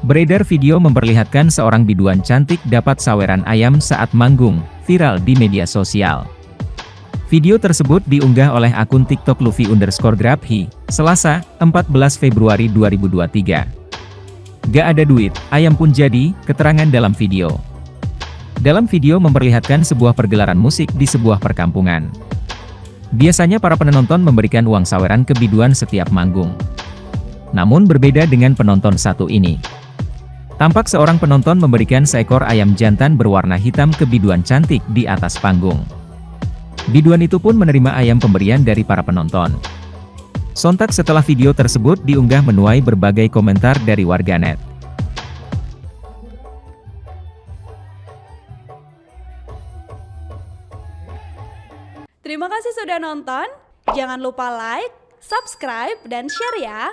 Beredar video memperlihatkan seorang biduan cantik dapat saweran ayam saat manggung, viral di media sosial. Video tersebut diunggah oleh akun TikTok Luffy_Grabhi, Selasa, 14 Februari 2023. Gak ada duit, ayam pun jadi, keterangan dalam video. Dalam video memperlihatkan sebuah pergelaran musik di sebuah perkampungan. Biasanya para penonton memberikan uang saweran ke biduan setiap manggung. Namun berbeda dengan penonton satu ini. Tampak seorang penonton memberikan seekor ayam jantan berwarna hitam ke biduan cantik di atas panggung. Biduan itu pun menerima ayam pemberian dari para penonton. Sontak setelah video tersebut diunggah menuai berbagai komentar dari warganet. Terima kasih sudah nonton. Jangan lupa like, subscribe, dan share ya.